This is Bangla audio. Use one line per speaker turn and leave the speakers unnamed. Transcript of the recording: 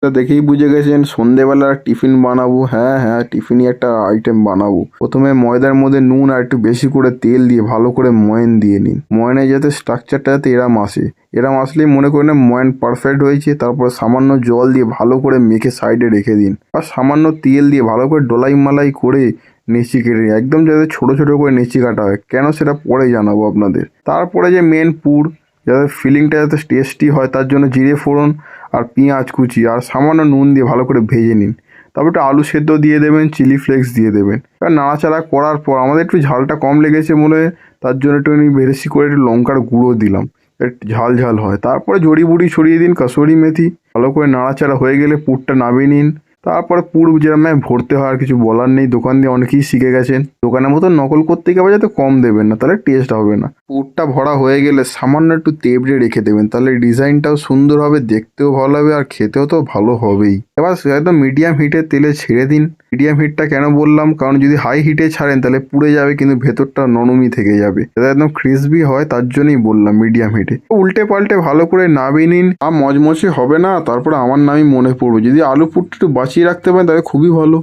তা দেখেই বুঝে গেছেন সন্ধেবেলা টিফিন বানাবো। হ্যাঁ হ্যাঁ, টিফিনই একটা আইটেম বানাবো। প্রথমে ময়দার মধ্যে নুন আর একটু বেশি করে তেল দিয়ে ভালো করে ময়ান দিয়ে নিন। ময়ানে যাতে স্ট্রাকচারটা যাতে এরম আসে, এরম আসলেই মনে করে না ময়ান পারফেক্ট হয়েছে। তারপর সামান্য জল দিয়ে ভালো করে মেখে সাইডে রেখে দিন। আর সামান্য তেল দিয়ে ভালো করে ডোলাই মালাই করে নেচি কেটে নিন। একদম যাতে ছোট ছোট করে নেচি কাটা হয়, কেন সেটা পরে জানাবো আপনাদের। তারপরে যে মেন পুর, যাতে ফিলিংটা যাতে টেস্টি হয় তার জন্য জিরে ফোড়ন আর পেঁয়াজ কুচি আর সামান্য নুন দিয়ে ভালো করে ভেজে নিন। তারপর একটু আলু সেদ্ধ দিয়ে দেবেন, চিলি ফ্লেক্স দিয়ে দেবেন। এবার নাড়াচাড়া করার পর আমাদের একটু ঝালটা কম লেগেছে মনে হয়, তার জন্য একটুখানি বেশি করে একটু লঙ্কার গুঁড়ো দিলাম, একটু ঝাল ঝাল হয়। তারপরে জড়িবুড়ি ছড়িয়ে দিন, কাসুরি মেথি। ভালো করে নাড়াচাড়া হয়ে গেলে পুরটা নামিয়ে নিন। তারপরে পুর যেরকম ভরতে হয় আর কিছু বলার নেই, দোকান দিয়ে অনেকেই শিখে গেছেন। দোকানের মতো নকল করতে গিয়ে যাতে কম দেবেন না, তাহলে টেস্ট হবে না। পুরটা ভরা হয়ে গেলে সামান্য একটু তেবড়ে রেখে দেবেন, তাহলে ডিজাইনটাও সুন্দর হবে, দেখতেও ভালো হবে আর খেতেও তো ভালো হবেই। এবার একদম মিডিয়াম হিটে তেলে ছেড়ে দিন। মিডিয়াম হিটটা কেন বললাম, কারণ যদি হাই হিটে ছাড়েন তাহলে পুড়ে যাবে, কিন্তু ভেতরটা নরমই থেকে যাবে। যাতে একদম ক্রিসপি হয় তার জন্যই বললাম মিডিয়াম হিটে। উল্টে পাল্টে ভালো করে নামিয়ে নিন। আর মচমচে হবে না, তারপরে আমার নামই মনে পড়বে। যদি আলু পুরটা একটু বাঁচিয়ে রাখতে পারেন তাহলে খুবই ভালো।